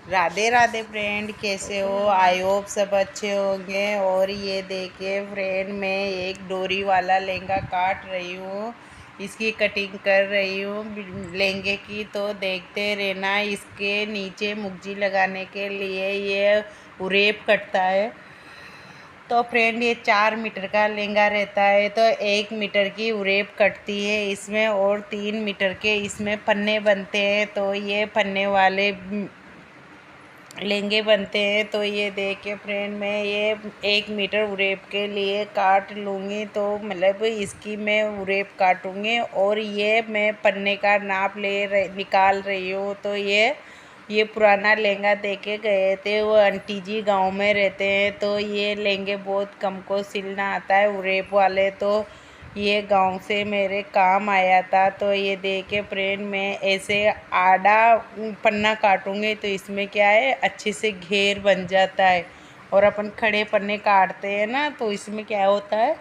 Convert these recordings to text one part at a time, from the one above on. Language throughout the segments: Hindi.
राधे राधे फ्रेंड, कैसे हो? आई होप सब अच्छे होंगे। और ये देखिए फ्रेंड, मैं एक डोरी वाला लहंगा काट रही हूँ, इसकी कटिंग कर रही हूँ लहंगे की। तो देखते रहना। इसके नीचे मुगजी लगाने के लिए ये उरेप कटता है। तो फ्रेंड, ये 4 मीटर का लहंगा रहता है, तो 1 मीटर की उरेप कटती है इसमें, और 3 मीटर के इसमें पन्ने बनते हैं। तो ये पन्ने वाले लहंगे बनते हैं। तो ये देख के फ्रेंड, मैं ये 1 मीटर उरेप के लिए काट लूँगी। तो मतलब इसकी मैं उरेप काटूँगी, और ये मैं पन्ने का नाप निकाल रही हूँ। तो ये पुराना लहंगा दे के गए थे, वो आंटी जी गांव में रहते हैं। तो ये लहंगे बहुत कम को सिलना आता है उरेप वाले। तो ये गांव से मेरे काम आया था। तो ये देखे फ्रेंड, मैं ऐसे आड़ा पन्ना काटूंगी तो इसमें क्या है, अच्छे से घेर बन जाता है। और अपन खड़े पन्ने काटते हैं ना, तो इसमें क्या होता है,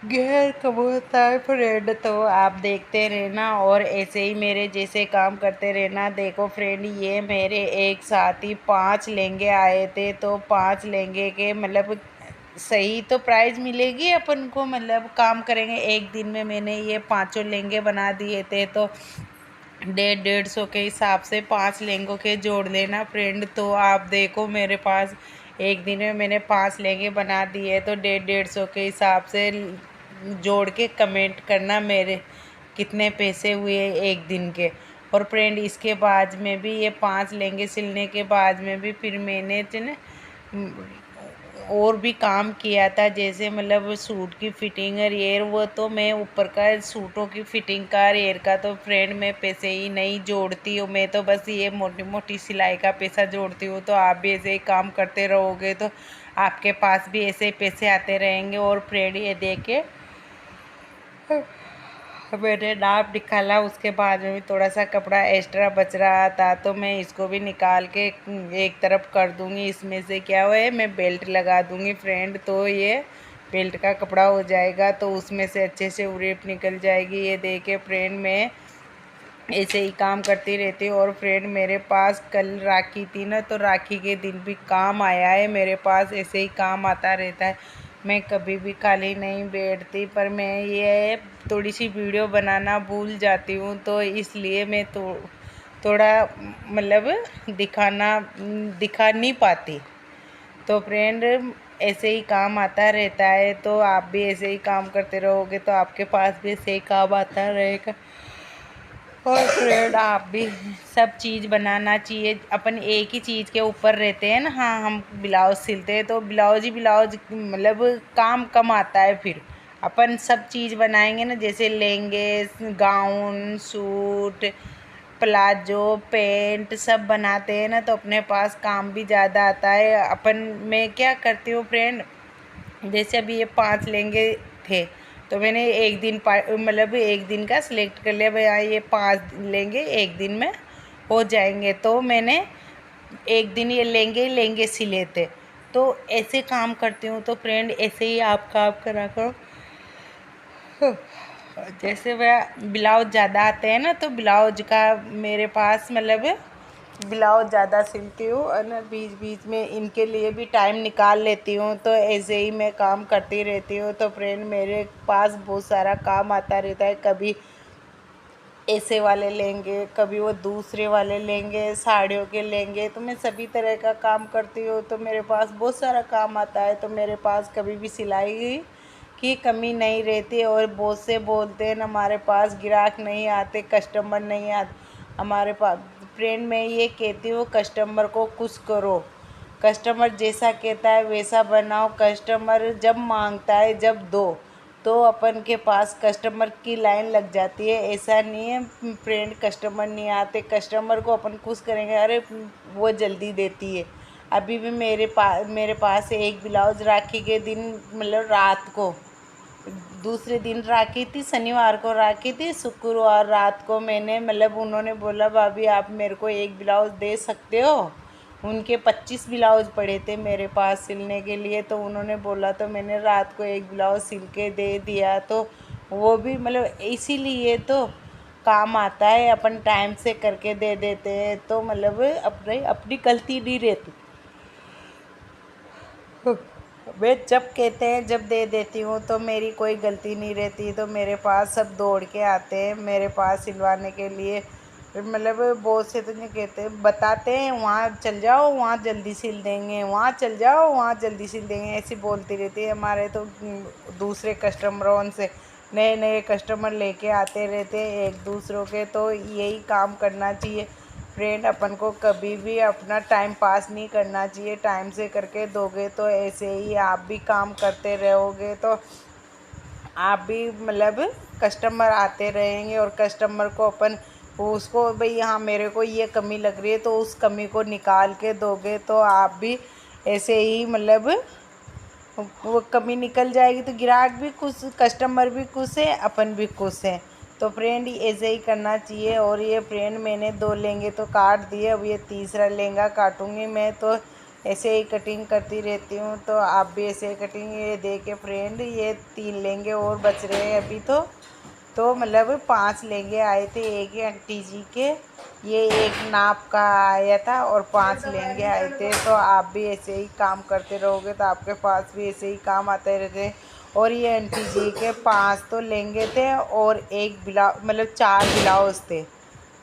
घेर कम होता है फ्रेंड। तो आप देखते रहना और ऐसे ही मेरे जैसे काम करते रहना। देखो फ्रेंड, ये मेरे एक साथ ही 5 लहंगे आए थे। तो 5 लहंगे के मतलब सही तो प्राइस मिलेगी अपन को, मतलब काम करेंगे एक दिन में। मैंने ये पांचों लहंगे बना दिए थे। तो 150-150 के हिसाब से 5 लहंगों के जोड़ लेना फ्रेंड। तो आप देखो, मेरे पास एक दिन में मैंने 5 लहंगे बना दिए। तो 150-150 के हिसाब से जोड़ के कमेंट करना मेरे कितने पैसे हुए एक दिन के। और फ्रेंड, इसके बाद में भी ये 5 लहंगे सिलने के बाद में भी फिर मैंने और भी काम किया था, जैसे मतलब सूट की फिटिंग और ये वो। तो मैं ऊपर का सूटों की फिटिंग का रेयर का तो फ्रेंड मैं पैसे ही नहीं जोड़ती हूँ। मैं तो बस ये मोटी मोटी सिलाई का पैसा जोड़ती हूँ। तो आप भी ऐसे ही काम करते रहोगे तो आपके पास भी ऐसे ही पैसे आते रहेंगे। और फ्रेंड, ये देखे मैंने नाप निकाला, उसके बाद में भी थोड़ा सा कपड़ा एक्स्ट्रा बच रहा था। तो मैं इसको भी निकाल के एक तरफ कर दूंगी। इसमें से क्या हुआ है, मैं बेल्ट लगा दूंगी फ्रेंड। तो ये बेल्ट का कपड़ा हो जाएगा, तो उसमें से अच्छे से उरेप निकल जाएगी। ये देखे फ्रेंड, मैं ऐसे ही काम करती रहती हूँ। और फ्रेंड, मेरे पास कल राखी थी ना, तो राखी के दिन भी काम आया है। मेरे पास ऐसे ही काम आता रहता है, मैं कभी भी खाली नहीं बैठती। पर मैं ये थोड़ी सी वीडियो बनाना भूल जाती हूँ, तो इसलिए मैं थोड़ा मतलब दिखा नहीं पाती। तो फ्रेंड, ऐसे ही काम आता रहता है। तो आप भी ऐसे ही काम करते रहोगे तो आपके पास भी ऐसे ही काम आता रहेगा। और फ्रेंड, आप भी सब चीज़ बनाना चाहिए। अपन एक ही चीज़ के ऊपर रहते हैं ना, हाँ हम ब्लाउज सिलते हैं तो ब्लाउज ही ब्लाउज मतलब काम कम आता है। फिर अपन सब चीज़ बनाएंगे ना, जैसे लहंगे, गाउन, सूट, प्लाजो, पैंट सब बनाते हैं ना, तो अपने पास काम भी ज़्यादा आता है। अपन मैं क्या करती हूँ फ्रेंड, जैसे अभी ये 5 लहंगे थे, तो मैंने एक दिन मतलब एक दिन का सिलेक्ट कर लिया, भाई हाँ ये 5 लहंगे एक दिन में हो जाएंगे। तो मैंने एक दिन ये लहंगे सिले थे। तो ऐसे काम करती हूँ। तो फ्रेंड, ऐसे ही आप काम करा करो। जैसे वह ब्लाउज ज़्यादा आते हैं ना, तो ब्लाउज का मेरे पास मतलब ब्लाउज ज़्यादा सिलती हूँ, और ना बीच बीच में इनके लिए भी टाइम निकाल लेती हूँ। तो ऐसे ही मैं काम करती रहती हूँ। तो फ्रेंड, मेरे पास बहुत सारा काम आता रहता है, कभी ऐसे वाले लेंगे, कभी वो दूसरे वाले लेंगे, साड़ियों के लेंगे। तो मैं सभी तरह का काम करती हूँ, तो मेरे पास बहुत सारा काम आता है। तो मेरे पास कभी भी सिलाई की कमी नहीं रहती। और बहुत से बोलते हैं हमारे पास ग्राहक नहीं आते, कस्टमर नहीं आते हमारे पास। फ्रेंड, मैं ये कहती हूँ, कस्टमर को खुश करो, कस्टमर जैसा कहता है वैसा बनाओ। कस्टमर जब मांगता है जब दो, तो अपन के पास कस्टमर की लाइन लग जाती है। ऐसा नहीं है फ्रेंड कस्टमर नहीं आते, कस्टमर को अपन खुश करेंगे, अरे वो जल्दी देती है। अभी भी मेरे पास एक ब्लाउज राखी के दिन मतलब रात को, दूसरे दिन राखी थी, शनिवार को राखी थी, शुक्रवार रात को मैंने मतलब उन्होंने बोला, भाभी आप मेरे को एक ब्लाउज़ दे सकते हो। उनके 25 ब्लाउज पड़े थे मेरे पास सिलने के लिए। तो उन्होंने बोला, तो मैंने रात को एक ब्लाउज़ सिल के दे दिया। तो वो भी मतलब इसीलिए तो काम आता है, अपन टाइम से करके दे देते हैं, तो मतलब अपनी अपनी गलती नहीं रहती। वे जब कहते हैं जब दे देती हूँ तो मेरी कोई गलती नहीं रहती, तो मेरे पास सब दौड़ के आते हैं मेरे पास सिलवाने के लिए। मतलब बहुत से तो नहीं कहते, बताते हैं वहाँ चल जाओ वहाँ जल्दी सिल देंगे, वहाँ चल जाओ वहाँ जल्दी सिल देंगे, ऐसी बोलती रहती है। हमारे तो दूसरे कस्टमरों से नए नए कस्टमर लेके आते रहते हैं एक दूसरों के, तो यही काम करना चाहिए फ्रेंड। अपन को कभी भी अपना टाइम पास नहीं करना चाहिए, टाइम से करके दोगे तो ऐसे ही आप भी काम करते रहोगे तो आप भी मतलब कस्टमर आते रहेंगे, और कस्टमर को अपन उसको भाई हाँ मेरे को ये कमी लग रही है तो उस कमी को निकाल के दोगे तो आप भी ऐसे ही मतलब वो कमी निकल जाएगी, तो ग्राहक भी खुश, कस्टमर भी खुश है, अपन भी खुश है। तो फ्रेंड ऐसे ही करना चाहिए। और ये फ्रेंड मैंने 2 लहंगे तो काट दिए, अब ये तीसरा लहंगा काटूंगी मैं, तो ऐसे ही कटिंग करती रहती हूँ, तो आप भी ऐसे ही कटिंग ये देखे फ्रेंड। ये 3 लहंगे और बच रहे हैं अभी तो मतलब 5 लहंगे आए थे एक ही आंटी जी के, ये एक नाप का आया था और 5 लहंगे आए थे। तो आप भी ऐसे ही काम करते रहोगे तो आपके पास भी ऐसे ही काम आते रहते। और ये आंटी जी के 5 तो लहंगे थे और एक ब्लाउज मतलब 4 ब्लाउज थे।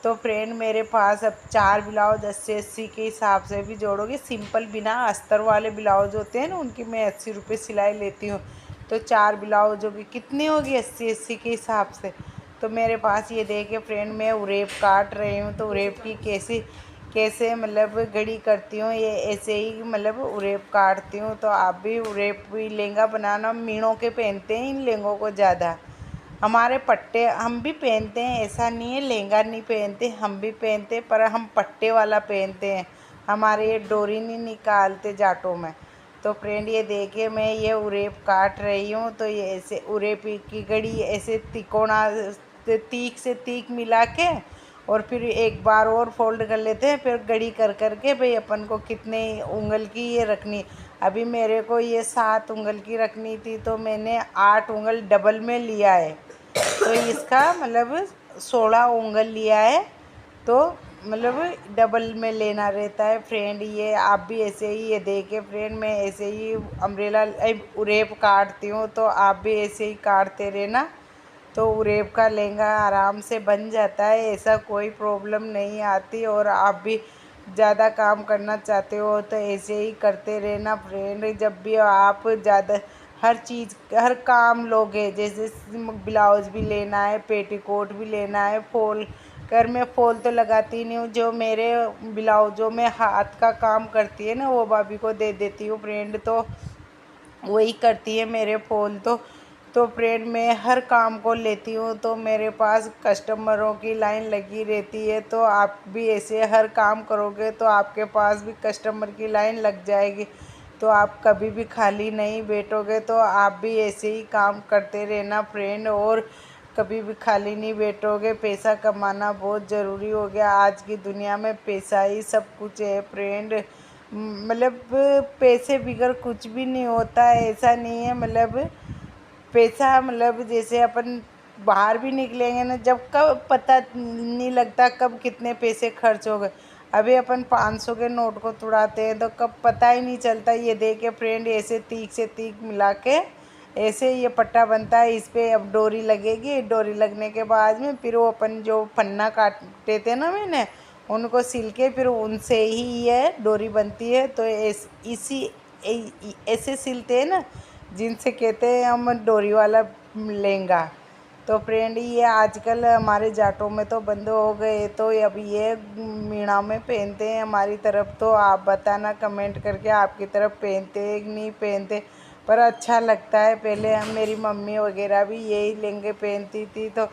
तो फ्रेंड मेरे पास अब 4 ब्लाउज 80-80 के हिसाब से भी जोड़ोगे, सिंपल बिना अस्तर वाले ब्लाउज होते हैं ना उनकी मैं 80 रुपये सिलाई लेती हूँ। तो 4 ब्लाउज होगी कितनी होगी 80-80 के हिसाब से। तो मेरे पास ये देखे फ्रेंड मैं उरेप काट रही हूँ, तो उरेप की कैसे कैसे मतलब घड़ी करती हूँ, ये ऐसे ही मतलब उरेप काटती हूँ। तो आप भी उरेप भी लहंगा बनाना मीणों के पहनते हैं इन लहंगों को ज़्यादा, हमारे पट्टे हम भी पहनते हैं, ऐसा नहीं है लहंगा नहीं पहनते, हम भी पहनते पर हम पट्टे वाला पहनते हैं, हमारे ये डोरी नहीं निकालते जाटों में। तो फ्रेंड ये देखिए मैं ये उरेप काट रही हूँ, तो ये ऐसे उरेप की घड़ी ऐसे तिकोना तीक से तीक मिला के और फिर एक बार और फोल्ड कर लेते हैं, फिर घड़ी कर के भाई अपन को कितने उंगल की ये रखनी। अभी मेरे को ये 7 उंगल की रखनी थी, तो मैंने 8 उंगल डबल में लिया है, तो इसका मतलब 16 उंगल लिया है। तो मतलब डबल में लेना रहता है फ्रेंड। ये आप भी ऐसे ही ये देखे फ्रेंड मैं ऐसे ही अम्ब्रेला उरेप काटती हूँ, तो आप भी ऐसे ही काटते रहना, तो उरेप का लहंगा आराम से बन जाता है, ऐसा कोई प्रॉब्लम नहीं आती। और आप भी ज़्यादा काम करना चाहते हो तो ऐसे ही करते रहना फ्रेंड। जब भी आप ज़्यादा हर चीज़ हर काम लोगे, जैसे ब्लाउज भी लेना है, पेटीकोट भी लेना है, फॉल कर मैं फॉल तो लगाती नहीं हूँ, जो मेरे ब्लाउजों में हाथ का काम करती है ना वो भाभी को दे देती हूँ फ्रेंड, तो वही करती है मेरे फॉल तो फ्रेंड मैं हर काम को लेती हूँ, तो मेरे पास कस्टमरों की लाइन लगी रहती है। तो आप भी ऐसे हर काम करोगे तो आपके पास भी कस्टमर की लाइन लग जाएगी, तो आप कभी भी खाली नहीं बैठोगे। तो आप भी ऐसे ही काम करते रहना फ्रेंड, और कभी भी खाली नहीं बैठोगे। पैसा कमाना बहुत ज़रूरी हो गया आज की दुनिया में, पैसा ही सब कुछ है फ्रेंड। मतलब पैसे बगैर कुछ भी नहीं होता है, ऐसा नहीं है। मतलब पैसा मतलब जैसे अपन बाहर भी निकलेंगे ना, जब कब पता नहीं लगता कब कितने पैसे खर्च हो गए। अभी अपन 500 के नोट को तुड़ाते हैं तो कब पता ही नहीं चलता। ये देखे फ्रेंड ऐसे तीक से तीक मिला के ऐसे ये पट्टा बनता है, इस पे अब डोरी लगेगी, डोरी लगने के बाद में फिर वो अपन जो पन्ना काटते थे ना मैंने उनको सिल के फिर उनसे ही ये डोरी बनती है। तो इसी ऐसे सिलते हैं ना जिनसे कहते हैं हम डोरी वाला लहंगा। तो फ्रेंड ये आजकल हमारे जाटों में तो बंद हो गए, तो अब ये मीणा में पहनते हैं हमारी तरफ। तो आप बताना कमेंट करके आपकी तरफ पहनते हैं कि नहीं पहनते, पर अच्छा लगता है। पहले हम मेरी मम्मी वगैरह भी यही लहंगे पहनती थी, तो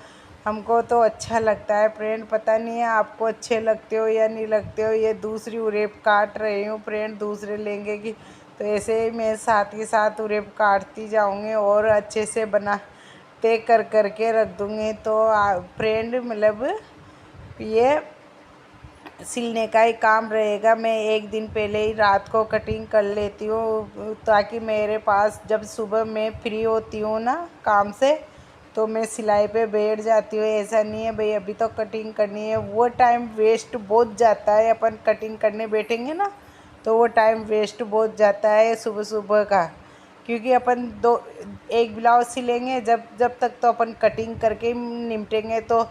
हमको तो अच्छा लगता है फ्रेंड। पता नहीं है आपको अच्छे लगते हो या नहीं लगते हो। ये दूसरी उरेप काट रही हूँ फ्रेंड दूसरे लहंगे की, तो ऐसे ही मैं साथ के साथ उरेप काटती जाऊँगी और अच्छे से बना तय कर के रख दूँगी। तो फ्रेंड मतलब ये सिलने का ही काम रहेगा। मैं एक दिन पहले ही रात को कटिंग कर लेती हूँ, ताकि मेरे पास जब सुबह मैं फ्री होती हूँ ना काम से, तो मैं सिलाई पे बैठ जाती हूँ। ऐसा नहीं है भाई अभी तो कटिंग करनी है, वो टाइम वेस्ट बहुत जाता है। अपन कटिंग करने बैठेंगे ना तो वो टाइम वेस्ट बहुत जाता है सुबह सुबह का, क्योंकि अपन एक ब्लाउज सिलेंगे जब जब तक तो अपन कटिंग करके निपटेंगे, तो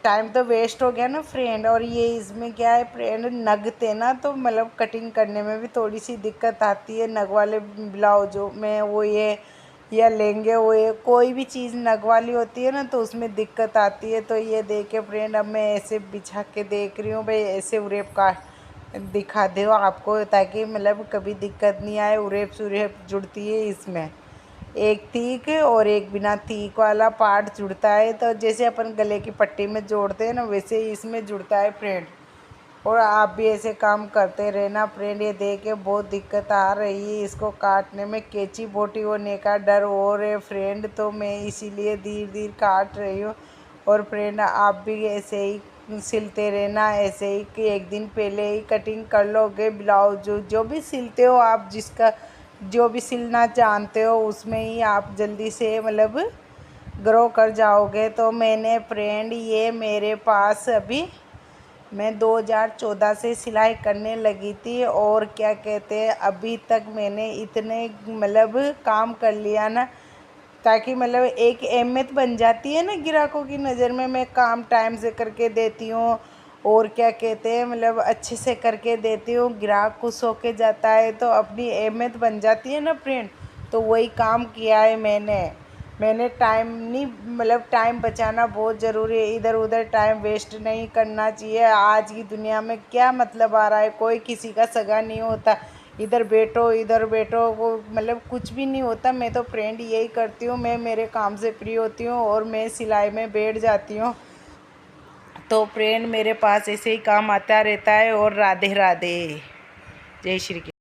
टाइम तो वेस्ट हो गया ना फ्रेंड। और ये इसमें क्या है फ्रेंड, नगते ना तो मतलब कटिंग करने में भी थोड़ी सी दिक्कत आती है। नग वाले ब्लाउजों में वो ये या लेंगे वो ये कोई भी चीज़ नग वाली होती है ना तो उसमें दिक्कत आती है। तो ये देखे फ्रेंड, अब मैं ऐसे बिछा के देख रही हूँ भाई, ऐसे उरेप काट दिखा दो आपको, ताकि मतलब कभी दिक्कत नहीं आए। उरेप सुरेप जुड़ती है इसमें, एक तीक और एक बिना तीक वाला पार्ट जुड़ता है। तो जैसे अपन गले की पट्टी में जोड़ते हैं ना वैसे ही इसमें जुड़ता है फ्रेंड। और आप भी ऐसे काम करते रहना फ्रेंड। ये देख के बहुत दिक्कत आ रही है, इसको काटने में कैंची बोटी होने का डर हो रहा है फ्रेंड, तो मैं इसीलिए धीरे धीरे काट रही हूँ। और फ्रेंड आप भी ऐसे ही सिलते रहना, ऐसे ही कि एक दिन पहले ही कटिंग कर लोगे ब्लाउज। जो भी सिलते हो आप, जिसका जो भी सिलना जानते हो उसमें ही आप जल्दी से मतलब ग्रो कर जाओगे। तो मैंने फ्रेंड ये मेरे पास अभी मैं 2014 से सिलाई करने लगी थी, और क्या कहते हैं अभी तक मैंने इतने मतलब काम कर लिया ना, ताकि मतलब एक अहमियत बन जाती है ना ग्राहकों की नज़र में। मैं काम टाइम से करके देती हूँ, और क्या कहते हैं मतलब अच्छे से करके देती हूँ, ग्राहक खुश होके जाता है तो अपनी अहमियत बन जाती है ना फ्रेंड। तो वही काम किया है मैंने टाइम नहीं मतलब टाइम बचाना बहुत ज़रूरी है। इधर उधर टाइम वेस्ट नहीं करना चाहिए। आज की दुनिया में क्या मतलब आ रहा है, कोई किसी का सगा नहीं होता, इधर बैठो वो मतलब कुछ भी नहीं होता। मैं तो फ्रेंड यही करती हूँ, मैं मेरे काम से फ्री होती हूँ और मैं सिलाई में बैठ जाती हूँ। तो फ्रेंड मेरे पास ऐसे ही काम आता रहता है। और राधे राधे, जय श्री कृष्ण।